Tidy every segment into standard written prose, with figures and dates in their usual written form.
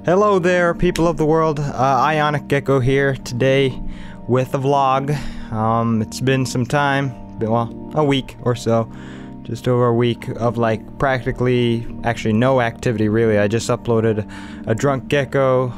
Hello there, people of the world. IonicGecko here today with a vlog. It's been some time, well, a week or so. Just over a week of like practically, actually no activity really. I just uploaded a drunk gecko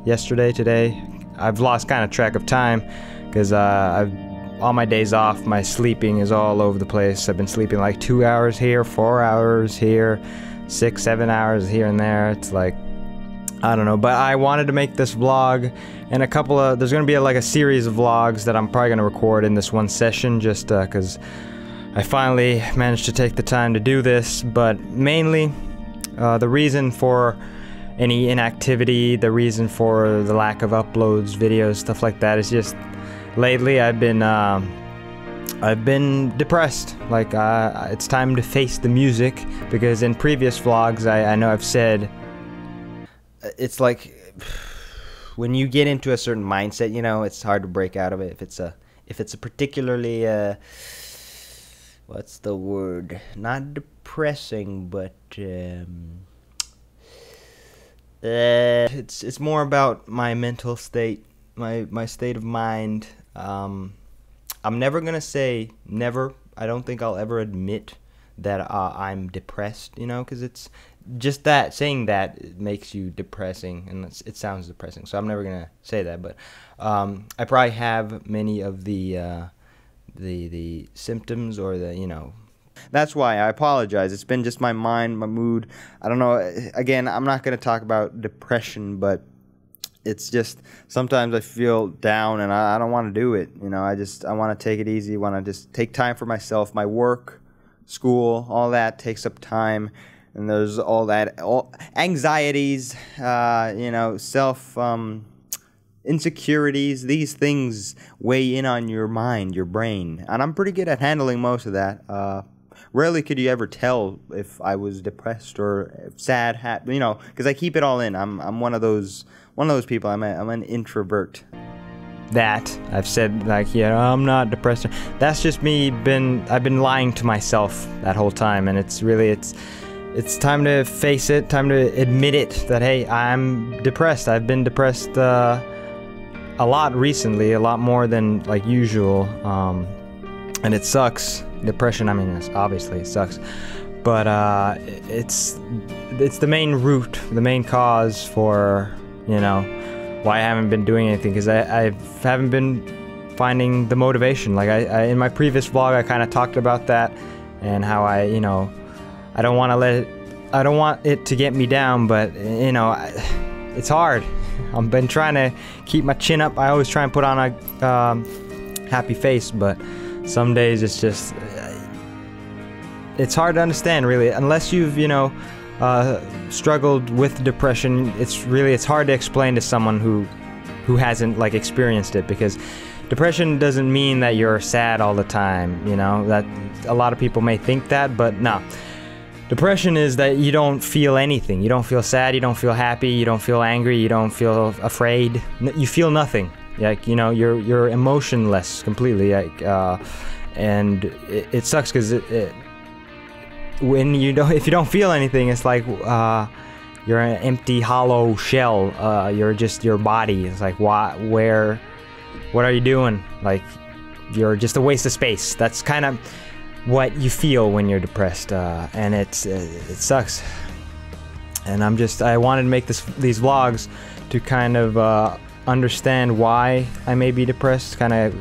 yesterday, today. I've lost kind of track of time because on my days off, my sleeping is all over the place. I've been sleeping like 2 hours here, 4 hours here, 6, 7 hours here and there. It's like, I don't know, but I wanted to make this vlog and there's gonna be like a series of vlogs that I'm probably gonna record in this one session just because I finally managed to take the time to do this. But mainly the reason for any inactivity, the reason for the lack of uploads, videos, stuff like that is just lately I've been depressed. Like it's time to face the music, because in previous vlogs I know I've said it's like when you get into a certain mindset, you know, it's hard to break out of it. If it's a particularly what's the word? Not depressing, but it's more about my mental state, my state of mind. I'm never gonna say never. I don't think I'll ever admit that I'm depressed, you know, because it's just that saying that it makes you depressing, and it sounds depressing. So I'm never gonna say that, but I probably have many of the symptoms, or the, you know. That's why I apologize. It's been just my mind, my mood. I don't know. Again, I'm not gonna talk about depression, but it's just sometimes I feel down and I don't want to do it. You know, I want to take it easy. Want to just take time for myself. My work, school, all that takes up time. And there's all anxieties, you know, insecurities. These things weigh in on your mind, your brain, and I'm pretty good at handling most of that. Rarely could you ever tell if I was depressed or sad, you know, because I keep it all in. I'm one of those people. I'm an introvert. That I've said, like, yeah, I'm not depressed. That's just me. I've been lying to myself that whole time, and it's time to face it, time to admit it, that hey, I'm depressed. I've been depressed a lot recently, a lot more than like usual, and it sucks. Depression, I mean, obviously it sucks, but it's the main root, the main cause for, you know, why I haven't been doing anything, because I haven't been finding the motivation. Like I in my previous vlog, I kind of talked about that, and how you know, I don't want it to get me down, but you know, it's hard. I've been trying to keep my chin up. I always try and put on a happy face, but some days it's just it's hard to understand, really, unless you've, you know, struggled with depression. It's hard to explain to someone who hasn't like experienced it, because depression doesn't mean that you're sad all the time. You know, that a lot of people may think that, but no. Depression is that you don't feel anything. You don't feel sad, you don't feel happy, you don't feel angry, you don't feel afraid. You feel nothing. Like, you know, you're emotionless completely. Like, and it sucks, because when if you don't feel anything, it's like you're an empty, hollow shell. You're just your body. It's like, what are you doing? Like, you're just a waste of space. That's kind of what you feel when you're depressed, and it sucks. And I wanted to make these vlogs to kind of understand why I may be depressed, kind of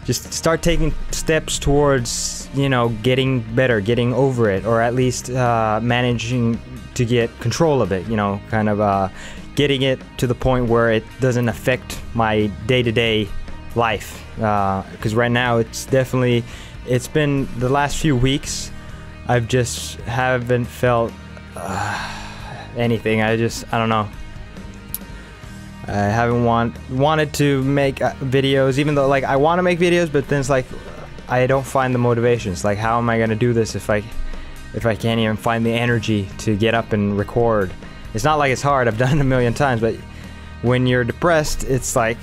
just start taking steps towards, you know, getting better, getting over it, or at least managing to get control of it, you know, kind of getting it to the point where it doesn't affect my day-to-day life, because right now it's been the last few weeks, I've just haven't felt anything. I don't know. I haven't wanted to make videos, even though, like, I want to make videos, but then it's like I don't find the motivation. It's like, how am I gonna do this if I can't even find the energy to get up and record? It's not like it's hard. I've done it a million times, but when you're depressed, it's like,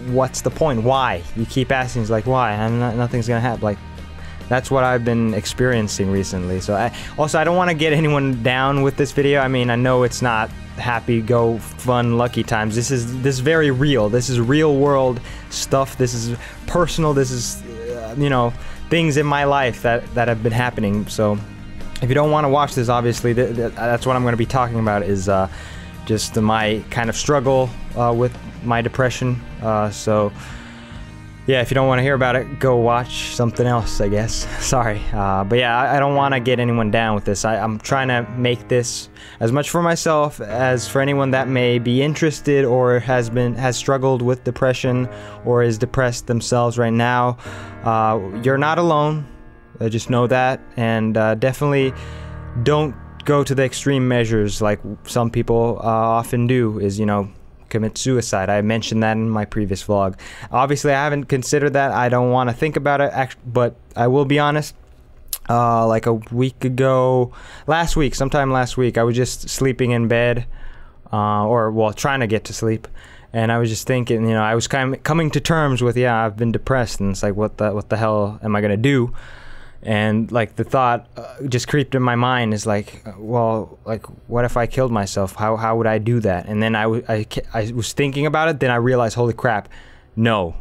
what's the point? Why? You keep asking, it's like, why? Nothing's gonna happen. Like, That's what I've been experiencing recently. So I don't want to get anyone down with this video. I mean, I know it's not happy go fun lucky times. This is very real. This is real world stuff. This is personal. This is you know, things in my life that have been happening. So if you don't want to watch this, obviously that's what I'm going to be talking about, is just my kind of struggle with my depression. So yeah, if you don't want to hear about it, go watch something else, I guess. Sorry. But yeah, I don't want to get anyone down with this. I'm trying to make this as much for myself as for anyone that may be interested or has struggled with depression or is depressed themselves right now. You're not alone. Just know that. And definitely don't go to the extreme measures like some people often do, is, you know, commit suicide. I mentioned that in my previous vlog. Obviously, I haven't considered that. I don't want to think about it, but I will be honest. Like a week ago, sometime last week, I was just sleeping in bed, or well, trying to get to sleep, and I was just thinking, you know, I was coming to terms with, yeah, I've been depressed, and it's like, what the hell am I gonna do? And like the thought just creeped in my mind, is like, well, like, what if I killed myself? How would I do that? And then I was thinking about it. Then I realized, holy crap, no,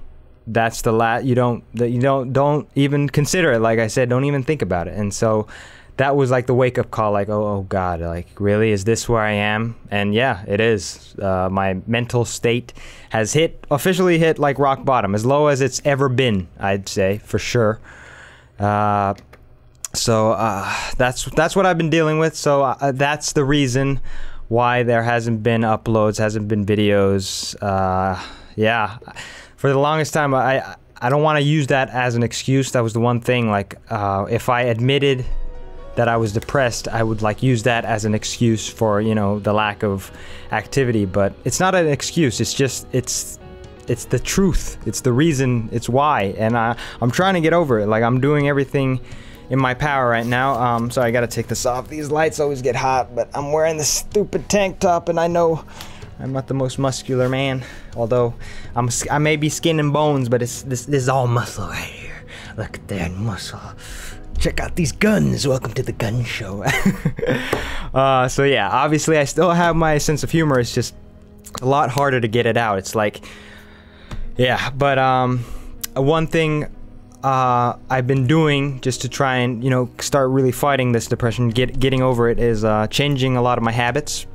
that's the you don't even consider it. Like I said, don't even think about it. And so that was like the wake up call. Like, oh God, like, really, is this where I am? And yeah, it is. My mental state has officially hit like rock bottom, as low as it's ever been, I'd say, for sure. So that's what I've been dealing with. So that's the reason why there hasn't been uploads, hasn't been videos. Yeah, for the longest time, I don't want to use that as an excuse. That was the one thing, like, if I admitted that I was depressed, I would like use that as an excuse for, you know, the lack of activity. But it's not an excuse. It's just, it's the truth. It's the reason. It's why. And I'm trying to get over it. Like, I'm doing everything in my power right now. Sorry, I gotta take this off. These lights always get hot, but I'm wearing this stupid tank top, and I know I'm not the most muscular man. Although I may be skin and bones, but this is all muscle right here. Look at that muscle. Check out these guns. Welcome to the gun show. So yeah, obviously I still have my sense of humor. It's just a lot harder to get it out. It's like, yeah, but one thing I've been doing just to try and, you know, start really fighting this depression, getting over it, is changing a lot of my habits.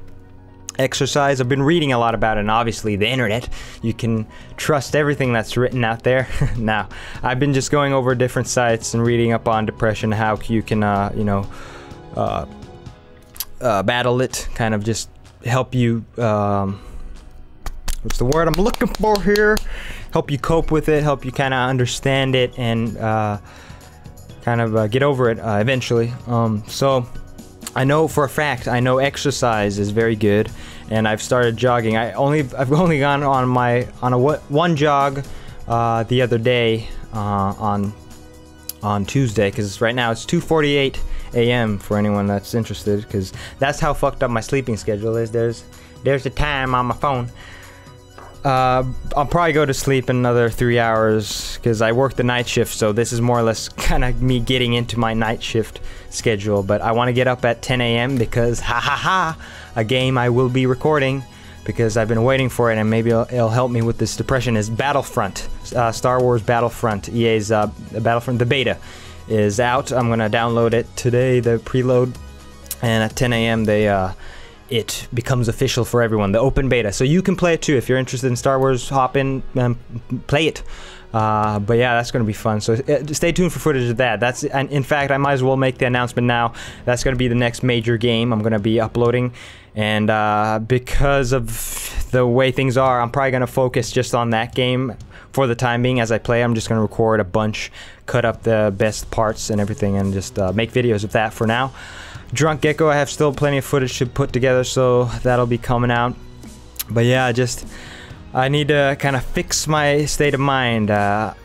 Exercise, I've been reading a lot about it, and obviously the internet, you can trust everything that's written out there. Now, I've been just going over different sites and reading up on depression, how you can, you know, battle it, kind of just help you, what's the word I'm looking for here? Help you cope with it, help you kind of understand it, and kind of get over it eventually. So I know for a fact, I know exercise is very good, and I've started jogging. I've only gone on one jog the other day on Tuesday, because right now it's 2:48 a.m. for anyone that's interested, because that's how fucked up my sleeping schedule is. There's the time on my phone. I'll probably go to sleep in another 3 hours, because I work the night shift, so this is more or less kind of me getting into my night shift schedule. But I want to get up at 10 a.m. because, a game I will be recording, because I've been waiting for it, and maybe it'll help me with this depression, is Battlefront. Star Wars Battlefront. EA's Battlefront, the beta, is out. I'm going to download it today, the preload, and at 10 a.m. it becomes official for everyone, the open beta. So you can play it too. If you're interested in Star Wars, hop in and play it. But yeah, that's going to be fun. So stay tuned for footage of that. And in fact, I might as well make the announcement now. That's going to be the next major game I'm going to be uploading. And because of the way things are, I'm probably going to focus just on that game for the time being. As I play, I'm just going to record a bunch, cut up the best parts and everything, and just make videos of that for now. Drunk Gecko, I have still plenty of footage to put together, so that'll be coming out. But yeah, I need to kind of fix my state of mind.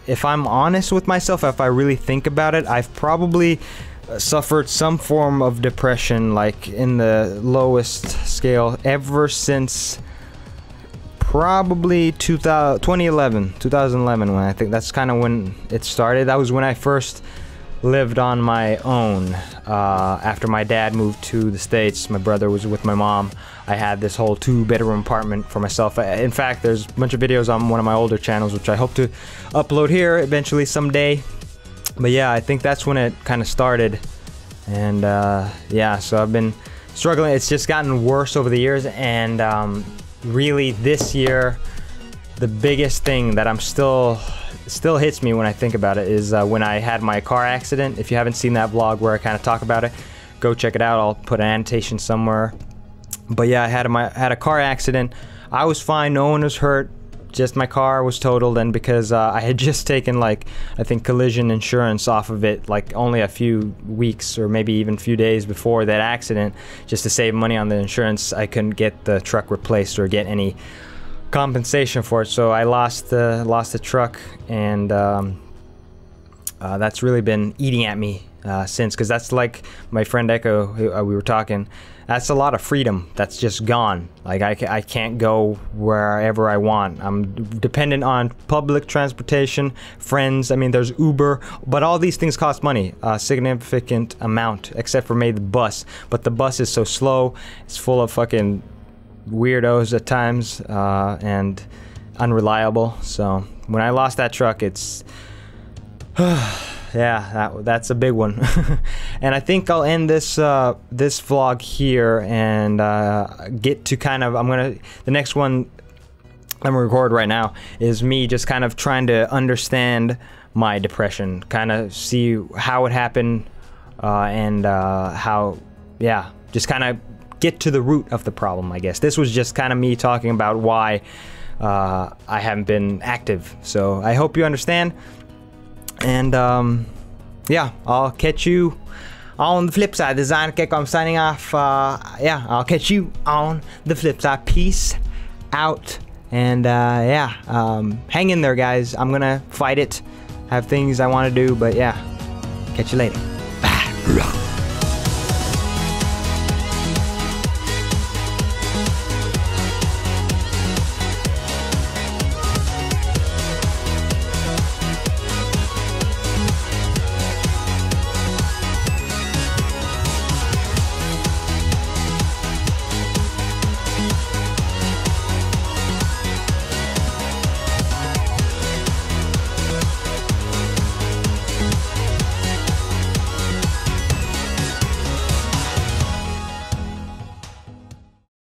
If I'm honest with myself, if I really think about it, I've probably suffered some form of depression, like in the lowest scale, ever since probably 2011, when I think that's kind of when it started. That was when I first lived on my own. After my dad moved to the States, my brother was with my mom. I had this whole 2-bedroom apartment for myself. In fact, there's a bunch of videos on one of my older channels, which I hope to upload here eventually someday. But yeah, I think that's when it kind of started. And yeah, so I've been struggling. It's just gotten worse over the years, and really this year, the biggest thing that I'm still hits me when I think about it is when I had my car accident. If you haven't seen that vlog where I kind of talk about it, go check it out. I'll put an annotation somewhere. But yeah, I had a car accident. I was fine, no one was hurt, just my car was totaled. And because I had just taken, like, I think collision insurance off of it, like only a few weeks or maybe even a few days before that accident, just to save money on the insurance, I couldn't get the truck replaced or get any compensation for it, so I lost the truck, and that's really been eating at me since, because that's like my friend Echo, we were talking, that's a lot of freedom that's just gone. Like I can't go wherever I want. I'm dependent on public transportation, friends. I mean, there's Uber, but all these things cost money, a significant amount, except for maybe the bus. But the bus is so slow, it's full of fucking weirdos at times, and unreliable. So when I lost that truck, it's yeah, that's a big one. And I think I'll end this this vlog here, and get to kind of, the next one I'm gonna record right now is me just kind of trying to understand my depression, kind of see how it happened, and how, yeah, just kind of get to the root of the problem, I guess. This was just kind of me talking about why I haven't been active. So I hope you understand. And yeah, I'll catch you on the flip side. This is IonicGecko. I'm signing off. Yeah, I'll catch you on the flip side. Peace out. And yeah, hang in there, guys. I'm gonna fight it. Have things I want to do, but yeah, catch you later. Bye.